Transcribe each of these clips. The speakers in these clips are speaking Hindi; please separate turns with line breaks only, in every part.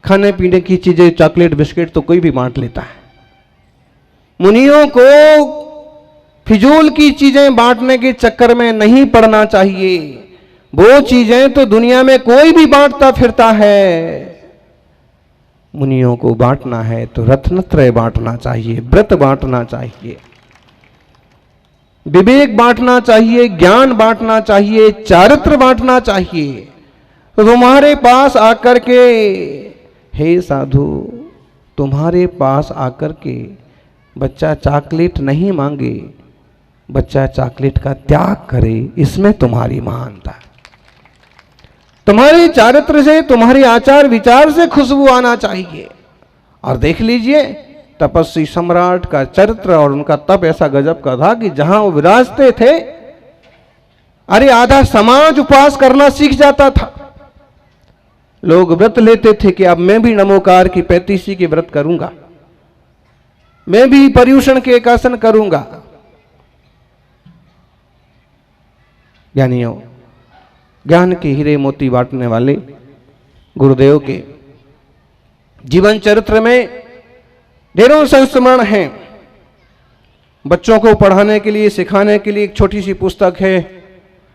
खाने पीने की चीजें, चॉकलेट बिस्किट तो कोई भी बांट लेता है। मुनियों को फिजूल की चीजें बांटने के चक्कर में नहीं पड़ना चाहिए। वो चीजें तो दुनिया में कोई भी बांटता फिरता है। मुनियों को बांटना है तो रत्नत्रय बांटना चाहिए, व्रत बांटना चाहिए, विवेक बांटना चाहिए, ज्ञान बांटना चाहिए, चारित्र बांटना चाहिए। तो तुम्हारे पास आकर के, हे साधु, तुम्हारे पास आकर के बच्चा चॉकलेट नहीं मांगे, बच्चा चॉकलेट का त्याग करे, इसमें तुम्हारी महानता है। तुम्हारे चारित्र से, तुम्हारे आचार विचार से खुशबू आना चाहिए। और देख लीजिए, तपस्वी सम्राट का चरित्र और उनका तप ऐसा गजब का था कि जहां वो विराजते थे, अरे आधा समाज उपवास करना सीख जाता था। लोग व्रत लेते थे कि अब मैं भी नमोकार की 35 के व्रत करूंगा, मैं भी पर्युषण के एकासन करूंगा। ज्ञानियों, ज्ञान के हीरे मोती बांटने वाले गुरुदेव के जीवन चरित्र में ढेरों संस्मरण हैं। बच्चों को पढ़ाने के लिए, सिखाने के लिए एक छोटी सी पुस्तक है,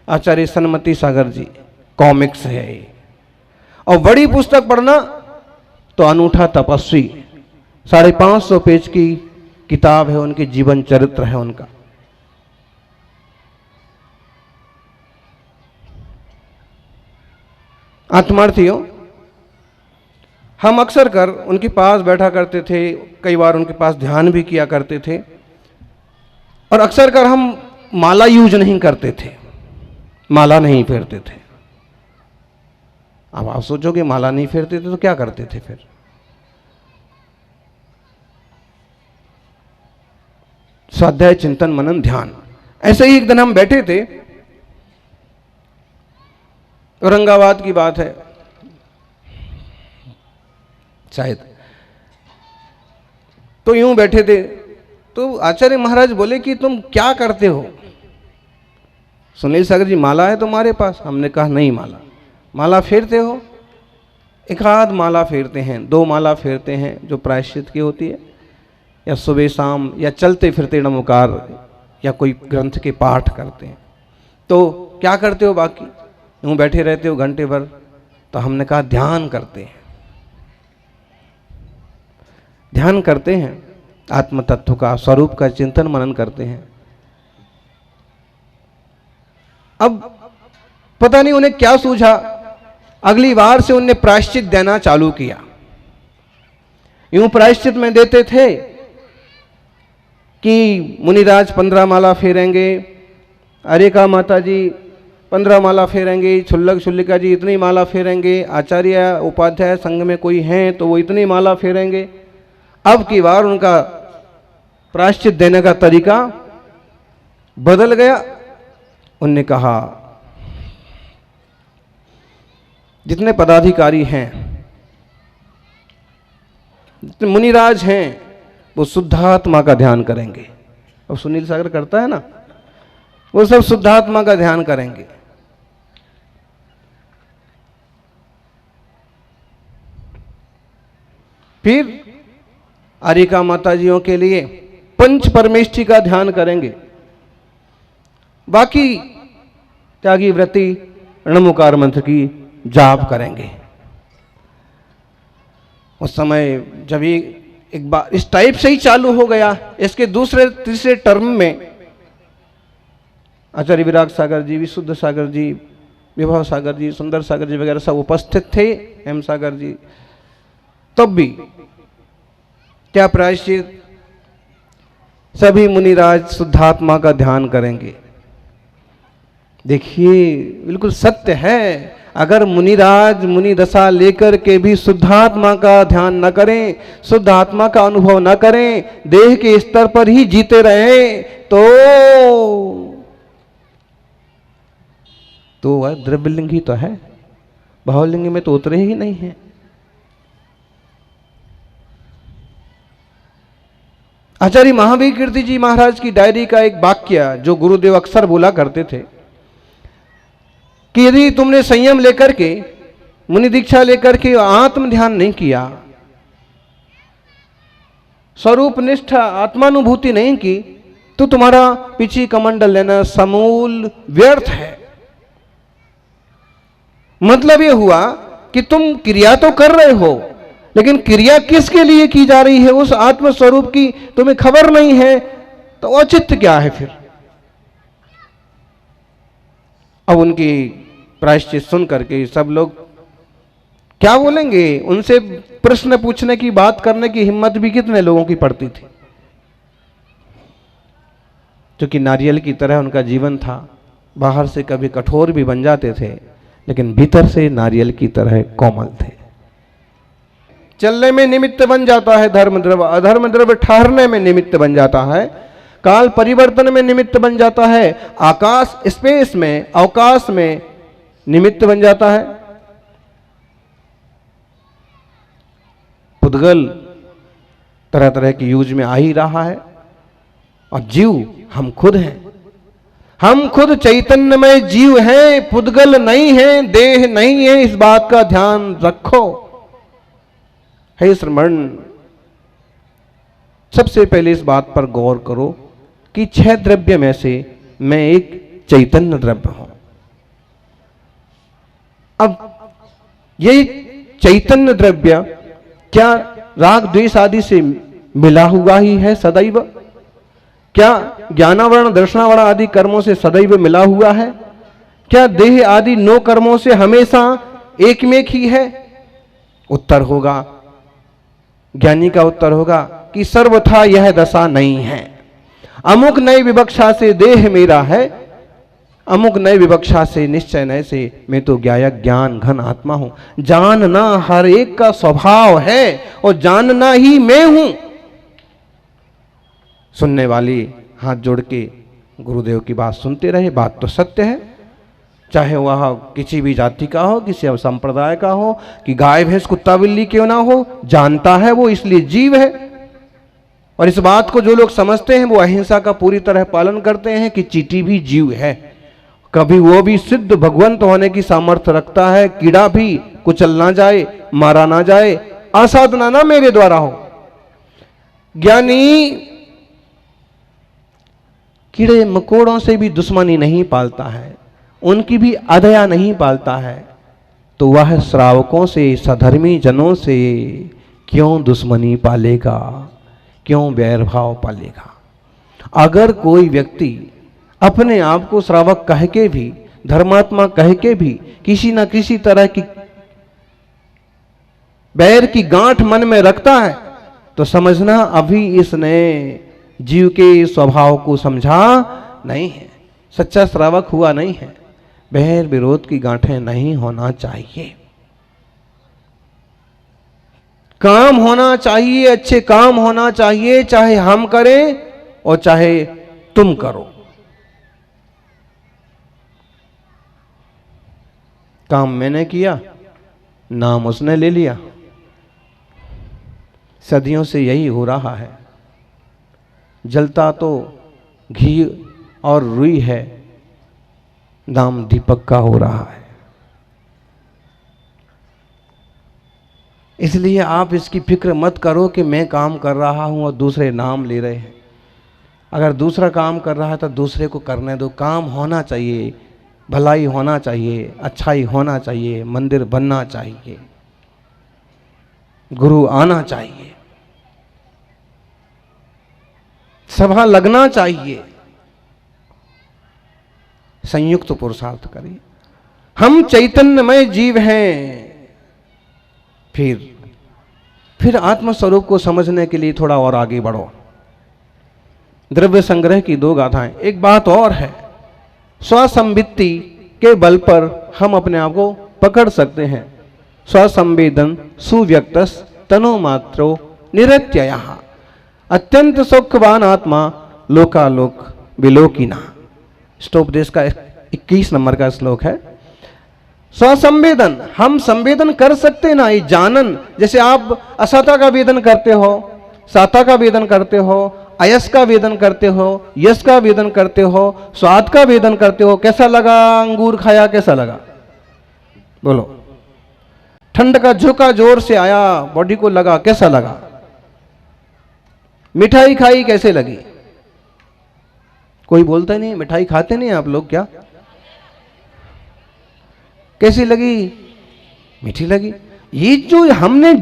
आचार्य सन्मति सागर जी, कॉमिक्स है। और बड़ी पुस्तक पढ़ना तो अनूठा तपस्वी, 550 पेज की किताब है, उनके जीवन चरित्र है उनका। आत्मार्थियों, हम अक्सर कर उनके पास बैठा करते थे, कई बार उनके पास ध्यान भी किया करते थे, और अक्सर कर हम माला यूज नहीं करते थे, माला नहीं फेरते थे। अब आप सोचोगे माला नहीं फेरते थे तो क्या करते थे फिर? स्वाध्याय, चिंतन, मनन, ध्यान। ऐसे ही एक दिन हम बैठे थे, औरंगाबाद की बात है शायद, तो यूं बैठे थे, तो आचार्य महाराज बोले कि तुम क्या करते हो? सुनील सागर जी, माला है तुम्हारे पास? हमने कहा नहीं, माला फेरते हो? एक आध माला फेरते हैं, 2 माला फेरते हैं जो प्रायश्चित की होती है, या सुबह शाम, या चलते फिरते नमोकार, या कोई ग्रंथ के पाठ करते हैं। तो क्या करते हो बाकी? यूं बैठे रहते हो घंटे भर? तो हमने कहा ध्यान करते हैं, ध्यान करते हैं, आत्म तत्व का, स्वरूप का चिंतन मनन करते हैं। अब पता नहीं उन्हें क्या सूझा, अगली बार से उन्हें प्रायश्चित देना चालू किया। यूं प्रायश्चित में देते थे कि मुनिराज 15 माला फेरेंगे, अरेका माता जी 15 माला फेरेंगे, छुल्लक छुल्लिका जी इतनी माला फेरेंगे, आचार्य उपाध्याय संघ में कोई हैं तो वो इतनी माला फेरेंगे। अब की बार उनका प्रायश्चित देने का तरीका बदल गया। उनने कहा, जितने पदाधिकारी हैं, जितने मुनिराज हैं, वो शुद्धात्मा का ध्यान करेंगे। और सुनील सागर करता है ना, वो सब शुद्धात्मा का ध्यान करेंगे। फिर आरिका माताजियों के लिए पंच परमेष्ठी का ध्यान करेंगे। बाकी त्यागी व्रति णमुकार मंत्र की जाप करेंगे। उस समय जब ये एक बार इस टाइप से ही चालू हो गया, इसके दूसरे तीसरे टर्म में आचार्य विराग सागर जी, विशुद्ध सागर जी, विभव सागर जी, सुंदर सागर जी वगैरह सब उपस्थित थे, एम सागर जी। तब भी क्या प्रायश्चित? सभी मुनिराज शुद्धात्मा का ध्यान करेंगे। देखिए, बिल्कुल सत्य है। अगर मुनिराज मुनि दशा लेकर के भी शुद्धात्मा का ध्यान न करें, शुद्धात्मा का अनुभव न करें, देह के स्तर पर ही जीते रहें, तो वह द्रव्यलिंग ही तो है, भावलिंग में तो उतरे ही नहीं है। आचार्य महावीर कीर्ति जी महाराज की डायरी का एक वाक्य जो गुरुदेव अक्सर बोला करते थे कि यदि तुमने संयम लेकर के, मुनि दीक्षा लेकर के आत्म ध्यान नहीं किया, स्वरूप निष्ठा आत्मानुभूति नहीं की, तो तुम्हारा पीछे कमंडल लेना समूल व्यर्थ है। मतलब यह हुआ कि तुम क्रिया तो कर रहे हो, लेकिन क्रिया किसके लिए की जा रही है उस आत्म स्वरूप की तुम्हें खबर नहीं है, तो औचित्य क्या है फिर? अब उनकी प्रायश्चित सुन करके सब लोग क्या बोलेंगे? उनसे प्रश्न पूछने की, बात करने की हिम्मत भी कितने लोगों की पड़ती थी। क्योंकि नारियल की तरह उनका जीवन था, बाहर से कभी कठोर भी बन जाते थे, लेकिन भीतर से नारियल की तरह कोमल थे। चलने में निमित्त बन जाता है धर्म द्रव्य, अधर्म द्रव्य ठहरने में निमित्त बन जाता है, काल परिवर्तन में निमित्त बन जाता है, आकाश स्पेस में, अवकाश में निमित्त बन जाता है। पुद्गल तरह तरह की यूज में आ ही रहा है, और जीव हम खुद हैं। हम खुद चैतन्यमय जीव हैं, पुद्गल नहीं हैं, देह नहीं है। इस बात का ध्यान रखो। हे श्रमण, सबसे पहले इस बात पर गौर करो कि 6 द्रव्य में से मैं एक चैतन्य द्रव्य हूं। अब ये चैतन्य द्रव्य क्या राग द्वेष आदि से मिला हुआ ही है सदैव? क्या ज्ञानावरण दर्शनावरण आदि कर्मों से सदैव मिला हुआ है? क्या देह आदि 9 कर्मों से हमेशा एक में एक ही है? उत्तर होगा, ज्ञानी का उत्तर होगा कि सर्वथा यह दशा नहीं है। अमुक नई विवक्षा से देह मेरा है, अमुक नई विवक्षा से निश्चय नय से मैं तो ज्ञायक ज्ञान घन आत्मा हूं। जानना हर एक का स्वभाव है और जानना ही मैं हूं। सुनने वाली हाथ जोड़ के गुरुदेव की बात सुनते रहे। बात तो सत्य है, चाहे वह किसी भी जाति का हो, किसी संप्रदाय का हो, कि गाय भैंस कुत्ता बिल्ली क्यों ना हो, जानता है वो, इसलिए जीव है। और इस बात को जो लोग समझते हैं वो अहिंसा का पूरी तरह पालन करते हैं कि चींटी भी जीव है, कभी वो भी सिद्ध भगवंत होने की सामर्थ्य रखता है, कीड़ा भी कुचल ना जाए, मारा ना जाए, असाधना ना मेरे द्वारा हो। ज्ञानी कीड़े मकोड़ों से भी दुश्मनी नहीं पालता है, उनकी भी अदया नहीं पालता है, तो वह श्रावकों से, सधर्मी जनों से क्यों दुश्मनी पालेगा, क्यों वैरभाव पालेगा? अगर कोई व्यक्ति अपने आप को श्रावक कह के भी, धर्मात्मा कह के भी किसी न किसी तरह की बैर की गांठ मन में रखता है, तो समझना अभी इसने जीव के स्वभाव को समझा नहीं है, सच्चा श्रावक हुआ नहीं है। बैर विरोध की गांठें नहीं होना चाहिए, काम होना चाहिए, अच्छे काम होना चाहिए, चाहे हम करें और चाहे तुम करो। काम मैंने किया, नाम उसने ले लिया। सदियों से यही हो रहा है। जलता तो घी और रुई है, नाम दीपक का हो रहा है। इसलिए आप इसकी फिक्र मत करो कि मैं काम कर रहा हूं और दूसरे नाम ले रहे हैं। अगर दूसरा काम कर रहा है तो दूसरे को करने दो। काम होना चाहिए, भलाई होना चाहिए, अच्छाई होना चाहिए, मंदिर बनना चाहिए, गुरु आना चाहिए, सभा लगना चाहिए, संयुक्त पुरुषार्थ करिए। हम चैतन्यमय जीव हैं। फिर आत्मस्वरूप को समझने के लिए थोड़ा और आगे बढ़ो। द्रव्य संग्रह की 2 गाथाएं। एक बात और है, स्वसंवित्ति के बल पर हम अपने आप को पकड़ सकते हैं। स्वसंवेदन सुव्यक्तस तनुमात्रो निरत्ययः अत्यंत सुखवान आत्मा लोकालोक विलोकिना। स्टोपदेश का 21 नंबर का श्लोक है। स्वसंवेदन, हम संवेदन कर सकते ना, ये जानन। जैसे आप असता का वेदन करते हो, साता का वेदन करते हो, अयस का वेदन करते हो, यश का वेदन करते हो, स्वाद का वेदन करते हो। कैसा लगा अंगूर खाया, कैसा लगा बोलो? ठंड का झोंका जोर से आया, बॉडी को लगा, कैसा लगा? मिठाई खाई, कैसे लगी? कोई बोलता नहीं, मिठाई खाते नहीं आप लोग क्या? कैसी लगी? मीठी लगी। ये जो हमने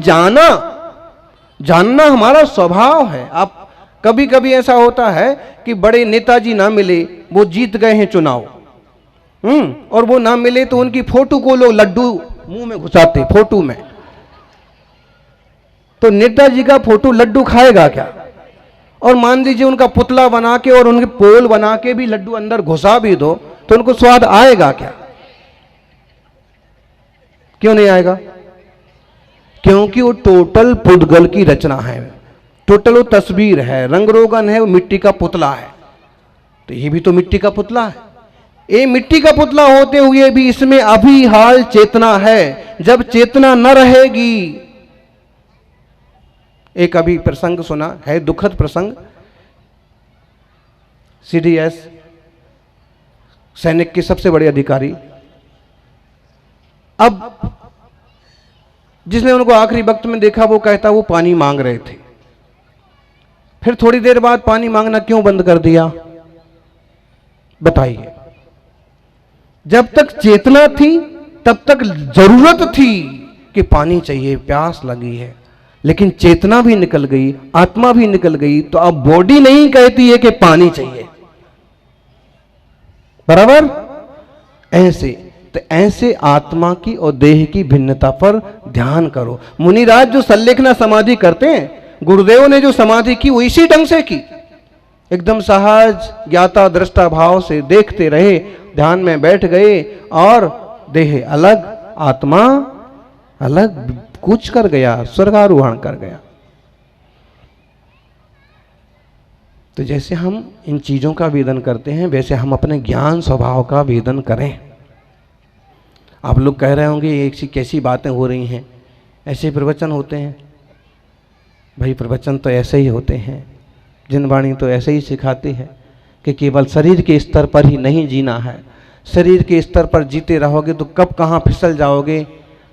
जानना हमारा स्वभाव है। आप कभी कभी ऐसा होता है कि बड़े नेताजी ना मिले, वो जीत गए हैं चुनाव, और वो ना मिले तो उनकी फोटो को लोग लड्डू मुंह में घुसाते, फोटो में। तो नेताजी का फोटो लड्डू खाएगा क्या? और मान लीजिए उनका पुतला बना के और उनके पोल बना के भी लड्डू अंदर घुसा भी दो तो उनको स्वाद आएगा क्या? क्यों नहीं आएगा? क्योंकि वो टोटल पुद्गल की रचना है, टोटल वो तस्वीर है, रंग रोगन है, वो मिट्टी का पुतला है। तो ये भी तो मिट्टी का पुतला है। ये मिट्टी का पुतला होते हुए भी इसमें अभी हाल चेतना है। जब चेतना न रहेगी, एक अभी प्रसंग सुना है, दुखद प्रसंग। सीडीएस सैनिक के सबसे बड़े अधिकारी, अब जिसने उनको आखिरी वक्त में देखा वो कहता वो पानी मांग रहे थे। फिर थोड़ी देर बाद पानी मांगना क्यों बंद कर दिया बताइए? जब तक चेतना थी तब तक जरूरत थी कि पानी चाहिए, प्यास लगी है, लेकिन चेतना भी निकल गई, आत्मा भी निकल गई, तो अब बॉडी नहीं कहती है कि पानी चाहिए। बराबर? ऐसे तो ऐसे आत्मा की और देह की भिन्नता पर ध्यान करो। मुनिराज जो संलेखना समाधि करते हैं, गुरुदेव ने जो समाधि की वो इसी ढंग से की, एकदम सहज ज्ञाता दृष्टा भाव से देखते रहे, ध्यान में बैठ गए और देह अलग, आत्मा अलग, कूच कर गया, स्वर्गारोहण कर गया। तो जैसे हम इन चीजों का वेदन करते हैं, वैसे हम अपने ज्ञान स्वभाव का वेदन करें। आप लोग कह रहे होंगे एक सी कैसी बातें हो रही हैं, ऐसे प्रवचन होते हैं। भाई प्रवचन तो ऐसे ही होते हैं, जिनवाणी तो ऐसे ही सिखाती है कि केवल शरीर के स्तर पर ही नहीं जीना है। शरीर के स्तर पर जीते रहोगे तो कब कहाँ फिसल जाओगे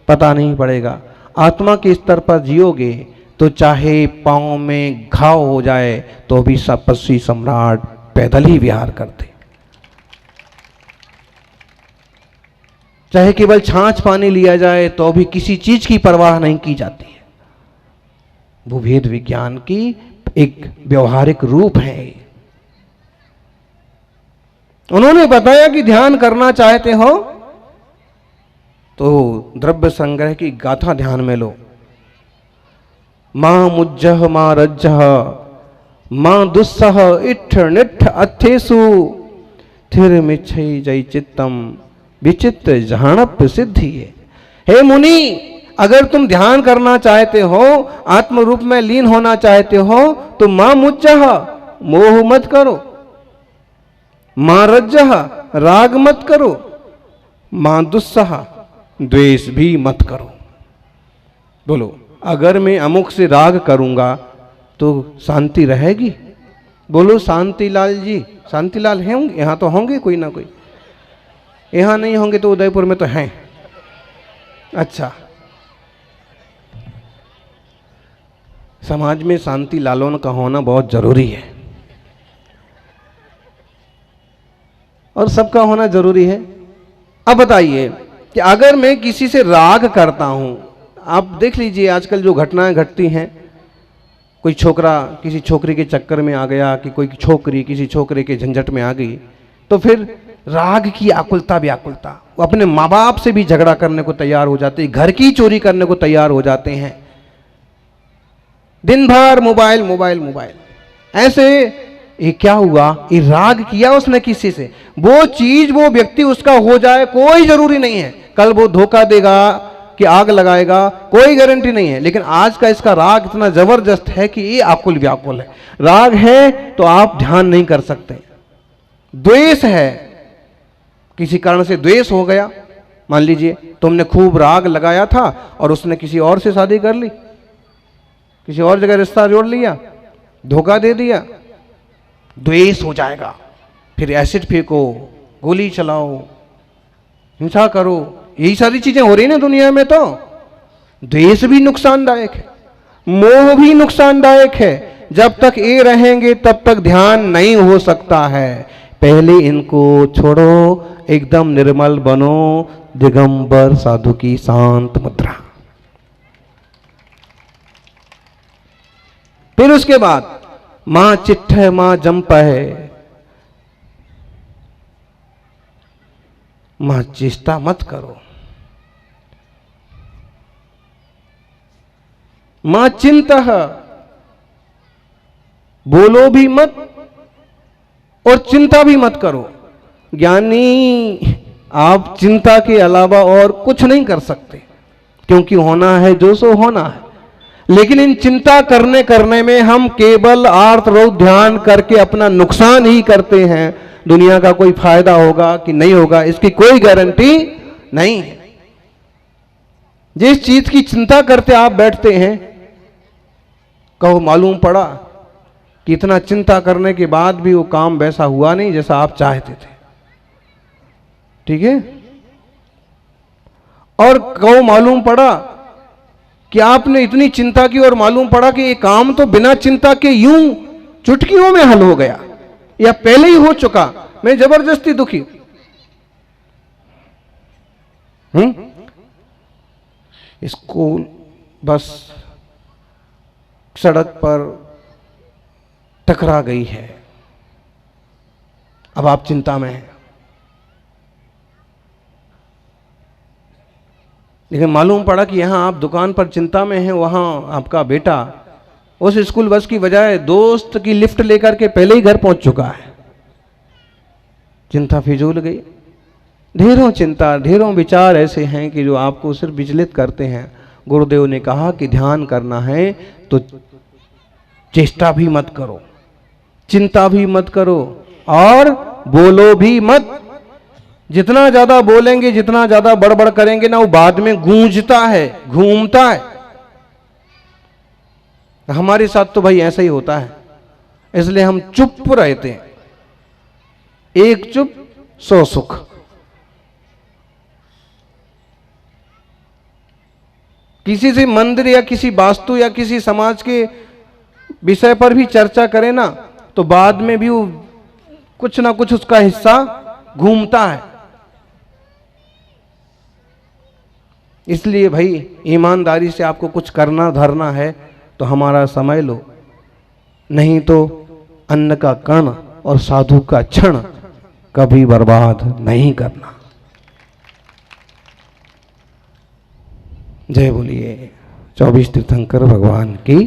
पता नहीं पड़ेगा। आत्मा के स्तर पर जियोगे तो चाहे पाँव में घाव हो जाए तो भी तपस्वी सम्राट पैदल ही विहार करते, चाहे केवल छाछ पानी लिया जाए तो भी किसी चीज की परवाह नहीं की जाती है। वो वेद विज्ञान की एक व्यवहारिक रूप है। उन्होंने बताया कि ध्यान करना चाहते हो तो द्रव्य संग्रह की गाथा ध्यान में लो। मां मुज्जह मां रज्जह मां दुस्सह इट्ठ निट्ठ अथेसु थिर मिच्छई जय चित्तम विचित्र जहानप सिद्धि है। हे मुनि, अगर तुम ध्यान करना चाहते हो, आत्म रूप में लीन होना चाहते हो तो मां मुज्जह मोह मत करो, मां रज्जह राग मत करो, मां दुस्सह द्वेष भी मत करो। बोलो, अगर मैं अमुक से राग करूंगा तो शांति रहेगी? बोलो शांतिलाल जी, शांतिलाल हैं होंगे यहां तो होंगे कोई ना कोई, यहां नहीं होंगे तो उदयपुर में तो हैं। अच्छा, समाज में शांति लालों का होना बहुत जरूरी है और सबका होना जरूरी है। अब बताइए कि अगर मैं किसी से राग करता हूं, आप देख लीजिए आजकल जो घटनाएं घटती हैं, कोई छोकरा किसी छोकरी के चक्कर में आ गया कि कोई छोकरी किसी छोकरे के झंझट में आ गई, तो फिर राग की आकुलता व्याकुलता, वो अपने माँ बाप से भी झगड़ा करने को तैयार हो जाते हैं, घर की चोरी करने को तैयार हो जाते हैं, दिन भर मोबाइल मोबाइल मोबाइल। ऐसे ये क्या हुआ? ये राग किया उसने किसी से, वो चीज वो व्यक्ति उसका हो जाए कोई जरूरी नहीं है, कल वो धोखा देगा कि आग लगाएगा कोई गारंटी नहीं है, लेकिन आज का इसका राग इतना जबरदस्त है कि ये आकुल व्याकुल है। राग है तो आप ध्यान नहीं कर सकते। द्वेष है, किसी कारण से द्वेष हो गया, मान लीजिए तुमने खूब राग लगाया था और उसने किसी और से शादी कर ली, किसी और जगह रिश्ता जोड़ लिया, धोखा दे दिया, द्वेष हो जाएगा, फिर एसिड फेंको, गोली चलाओ, हिंसा करो, यही सारी चीजें हो रही ना दुनिया में। तो द्वेष भी नुकसानदायक है, मोह भी नुकसानदायक है। जब तक ये रहेंगे तब तक ध्यान नहीं हो सकता है। पहले इनको छोड़ो, एकदम निर्मल बनो, दिगंबर साधु की शांत मुद्रा। फिर उसके बाद मां चिट्ठ मां जंप है, मां चेष्टा मत करो, मां चिंता, बोलो भी मत और चिंता भी मत करो। ज्ञानी आप चिंता के अलावा और कुछ नहीं कर सकते, क्योंकि होना है जो सो होना है। लेकिन इन चिंता करने में हम केवल आर्त रोग ध्यान करके अपना नुकसान ही करते हैं। दुनिया का कोई फायदा होगा कि नहीं होगा, इसकी कोई गारंटी नहीं है। जिस चीज की चिंता करते आप बैठते हैं, कहो मालूम पड़ा कि इतना चिंता करने के बाद भी वो काम वैसा हुआ नहीं जैसा आप चाहते थे, ठीक है। और कहो मालूम पड़ा कि आपने इतनी चिंता की और मालूम पड़ा कि ये काम तो बिना चिंता के यूं चुटकियों में हल हो गया, या पहले ही हो चुका, मैं जबरदस्ती दुखी। स्कूल बस सड़क पर टकरा गई है, अब आप चिंता में हैं। लेकिन मालूम पड़ा कि यहां आप दुकान पर चिंता में हैं, वहां आपका बेटा उस स्कूल बस की बजाय दोस्त की लिफ्ट लेकर के पहले ही घर पहुंच चुका है। चिंता फिजूल गई। ढेरों चिंता, ढेरों विचार ऐसे हैं कि जो आपको सिर्फ विचलित करते हैं। गुरुदेव ने कहा कि ध्यान करना है तो चेष्टा भी मत करो, चिंता भी मत करो और बोलो भी मत। जितना ज्यादा बोलेंगे, जितना ज्यादा बड़बड़ करेंगे ना, वो बाद में गूंजता है, घूमता है। हमारे साथ तो भाई ऐसा ही होता है, इसलिए हम चुप रहते हैं। एक चुप सौ सुख। किसी से मंदिर या किसी वास्तु या किसी समाज के विषय पर भी चर्चा करें ना, तो बाद में भी वो कुछ ना कुछ उसका हिस्सा घूमता है। इसलिए भाई ईमानदारी से आपको कुछ करना धरना है तो हमारा समय लो, नहीं तो अन्न का कण और साधु का क्षण कभी बर्बाद नहीं करना। जय बोलिए 24 तीर्थंकर भगवान की।